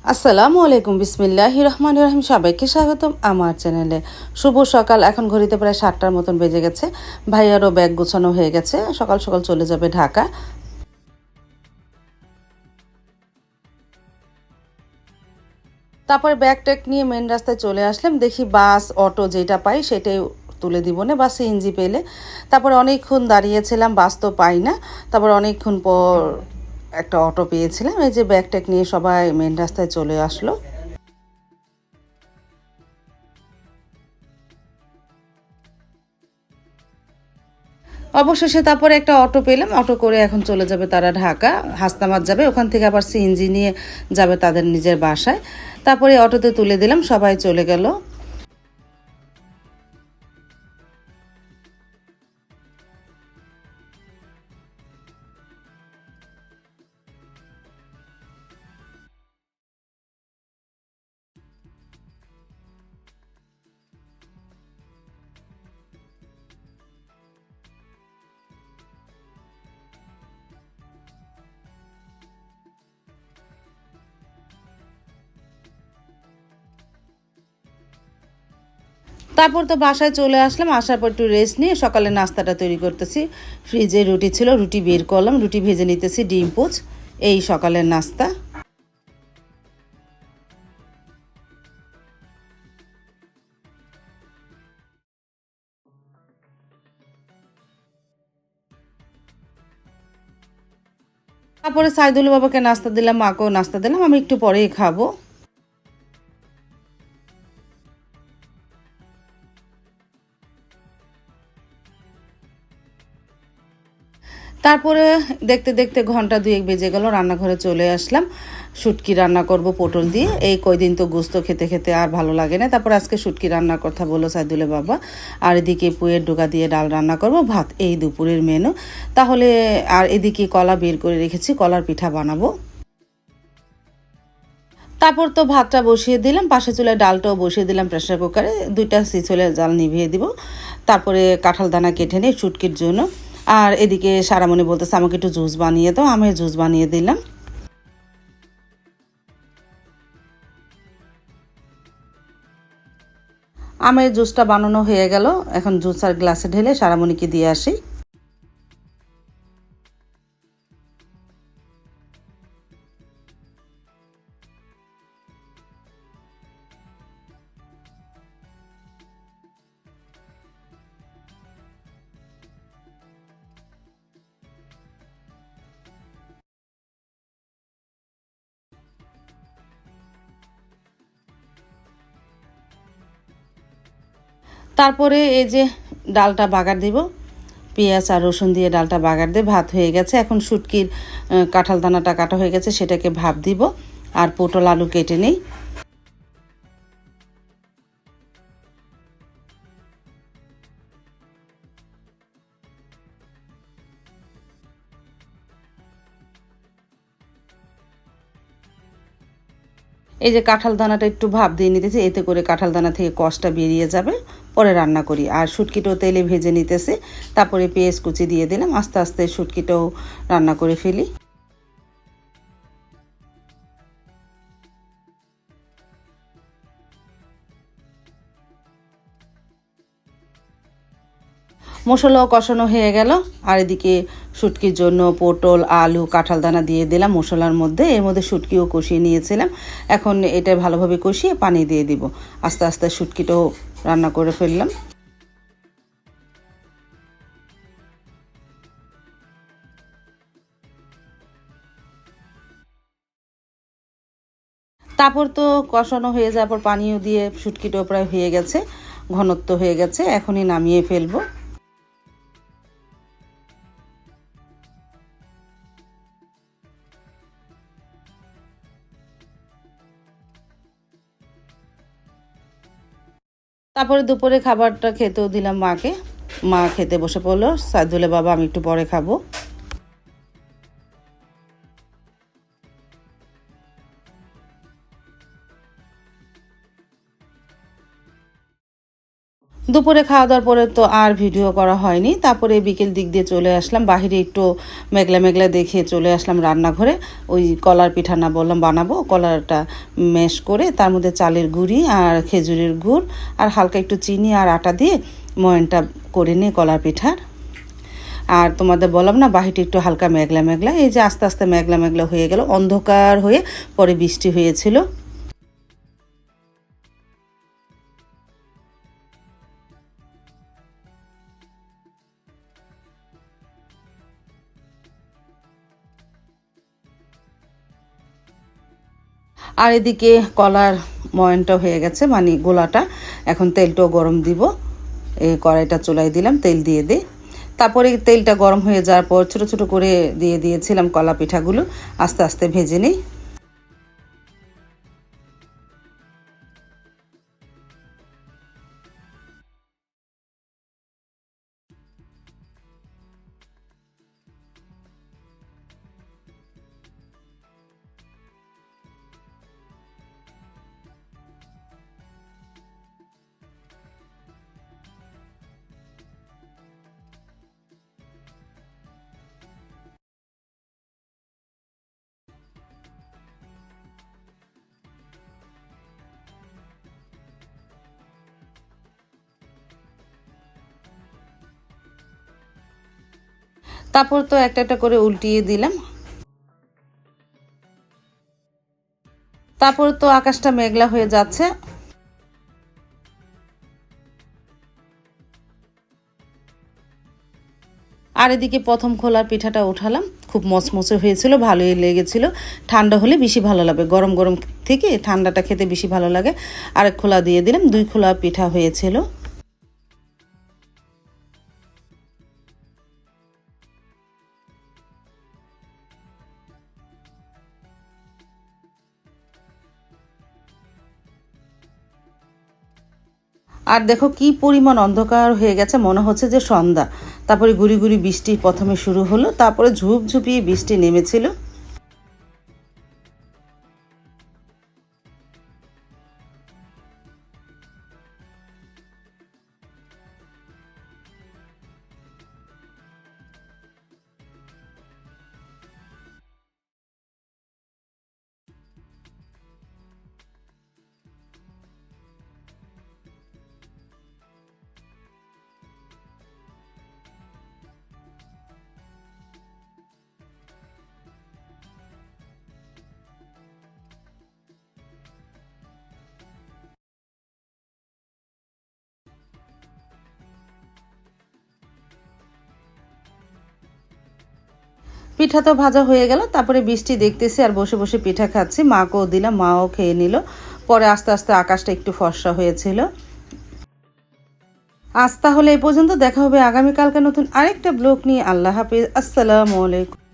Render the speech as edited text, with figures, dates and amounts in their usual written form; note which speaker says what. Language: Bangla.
Speaker 1: আসসালামু আলাইকুম, বিসমিল্লাহির রহমানির রহিম। সবাইকে স্বাগতম আমার চ্যানেলে। শুভ সকাল। এখন ঘড়িতে প্রায় 7টার মতন বেজে গেছে। ভাইয়ারও ব্যাগ গোছানো হয়ে গেছে, সকাল সকাল চলে যাবে ঢাকা। তারপর ব্যাগ ট্যাগ নিয়ে মেন রাস্তায় চলে আসলাম। দেখি বাস অটো যেটা পাই সেটাই তুলে দিব না, বা সিএনজি পেলে। তারপর অনেকক্ষণ দাঁড়িয়েছিলাম, বাস তো পাই না। তারপর অনেকক্ষণ পর একটা অটো পেয়েছিলাম। এই যে ব্যাগ ট্যাগ নিয়ে সবাই মেন রাস্তায় চলে আসলো। অবশেষে তারপরে একটা অটো পেলাম, অটো করে এখন চলে যাবে তারা ঢাকা। হাসনাবাদ যাবে, ওখান থেকে আবার সিএনজি নিয়ে যাবে তাদের নিজের বাসায়। তারপরে অটোতে তুলে দিলাম, সবাই চলে গেল। তারপর তো বাসায় চলে আসলাম। আসার পর একটু রেস্ট নিয়ে সকালে নাস্তাটা তৈরি করতেছি। ফ্রিজে রুটি ছিল, রুটি বের করলাম, রুটি ভেজে নিতেছি, ডিম পোচ। এই সকালের নাস্তা। তারপরে সাইদুল বাবাকে নাস্তা দিলাম, মাকেও নাস্তা দিলাম, আমি একটু পরেই খাবো। তারপরে দেখতে দেখতে ঘন্টা দুয়েক বেজে গেল, রান্নাঘরে চলে আসলাম। শুটকি রান্না করব পটল দিয়ে। এই কয়দিন তো গোস্ত খেতে খেতে আর ভালো লাগে না, তারপর আজকে শুটকি রান্নার কথা বললো সাইদুলের বাবা। আর এদিকে পুয়ের ডোকা দিয়ে ডাল রান্না করব, ভাত। এই দুপুরের মেনু তাহলে। আর এদিকে কলা বের করে রেখেছি, কলার পিঠা বানাবো। তারপর তো ভাতটা বসিয়ে দিলাম, পাশে চুলায় ডালটাও বসিয়ে দিলাম প্রেসার কুকারে। দুইটা সিচলে জাল নিভিয়ে দিব। তারপরে কাঁঠাল দানা কেটে নিই শুটকির জন্য। আর এদিকে সারামণি বলতেছে আমাকে একটু জুস বানিয়ে দাও, আমি জুস বানিয়ে দিলাম। আমের জুসটা বানানো হয়ে গেল। এখন জুস আর গ্লাসে ঢেলে সারামণিকে দিয়ে আসি। তারপরে এই যে ডালটা বাগার দিব, পেঁয়াজ আর রসুন দিয়ে ডালটা বাগার দিয়ে ভাত হয়ে গেছে। এখন শুটকির কাঁঠাল দানাটা কাটা হয়ে গেছে, সেটাকে ভাপ দিব। আর পটল আলু কেটে নিই। এই যে কাঁঠাল দানাটা একটু ভাপ দিয়ে নিতেছি, এতে করে কাঁঠাল দানা থেকে কষটা বেরিয়ে যাবে। পরে রান্না করি। আর শুটকিটাও তেলে ভেজে নিতেছি। তারপরে পেঁয়াজ কুচি দিয়ে দিলাম, আস্তে আস্তে শুটকিটাও রান্না করে ফেলি। মশলাও কষানো হয়ে গেল। আর এদিকে শুটকির জন্য পটল আলু কাঁঠাল দানা দিয়ে দিলাম মশলার মধ্যে। এর মধ্যে শুটকিও কষিয়ে নিয়েছিলাম। এখন এটা ভালোভাবে কষিয়ে পানি দিয়ে দিব। আস্তে আস্তে শুটকিটাও রান্না করে ফেললাম। তারপর তো কষানো হয়ে যাওয়ার পর পানিও দিয়ে শুটকিটাও প্রায় হয়ে গেছে, ঘনত্ব হয়ে গেছে। এখনই নামিয়ে ফেলবো। তারপরে দুপুরে খাবারটা খেতেও দিলাম মাকে। মা খেতে বসে পড়লো। সাইদুলে বাবা আমি একটু পরে খাবো। দুপুরে খাওয়া দাওয়ার পরে তো আর ভিডিও করা হয়নি। তারপরে বিকেল দিক দিয়ে চলে আসলাম বাহিরে, একটু মেঘলা মেঘলা দেখে চলে আসলাম রান্নাঘরে। ওই কলার পিঠা না বললাম বানাবো, কলারটা ম্যাশ করে তার মধ্যে চালের গুঁড়ি আর খেজুরের গুড় আর হালকা একটু চিনি আর আটা দিয়ে ময়নটা করে নিই কলার পিঠার। আর তোমাদের বললাম না বাহিরটা একটু হালকা মেঘলা মেঘলা, এই যে আস্তে আস্তে মেঘলা মেঘলা হয়ে গেল, অন্ধকার হয়ে পরে বৃষ্টি হয়েছিল। আর এদিকে কলার ময়নটা হয়ে গেছে, মানে গোলাটা। এখন তেলটাও গরম দিব, এই কড়াইটা চুলাই দিলাম, তেল দিয়ে দিই। তারপরে তেলটা গরম হয়ে যাওয়ার পর ছোট ছোট করে দিয়ে দিয়েছিলাম কলা পিঠাগুলো, আস্তে আস্তে ভেজে নিই। তারপর তো একটা একটা করে উল্টিয়ে দিলাম। তারপর তো আকাশটা মেঘলা হয়ে যাচ্ছে। আর এদিকে প্রথম খোলার পিঠাটা উঠালাম, খুব মচমচে হয়েছিল, ভালোই লেগেছিল। ঠান্ডা হলে বেশি ভালো লাগবে, গরম গরম থেকে ঠান্ডাটা খেতে বেশি ভালো লাগে। আরেক খোলা দিয়ে দিলাম, 2 খোলা পিঠা হয়েছিল। আর দেখো কি পরিমাণ অন্ধকার হয়ে গেছে, মনে হচ্ছে যে সন্ধ্যা। তারপরে গুড়ি গুড়ি বৃষ্টি প্রথমে শুরু হলো, তারপরে ঝুপঝুপিয়ে বৃষ্টি নেমেছিল। পিঠা তো ভাজা হয়ে গেল, তারপরে বৃষ্টি দেখতেছি আর বসে বসে পিঠা খাচ্ছি, মাকেও দিলাম, মাও খেয়ে নিল। পরে আস্তে আস্তে আকাশটা একটু ফর্সা হয়েছিল। আজ তাহলে এই পর্যন্ত, দেখা হবে আগামীকালকে নতুন আরেকটা ব্লগ নিয়ে। আল্লাহ হাফিজ, আসসালামু আলাইকুম।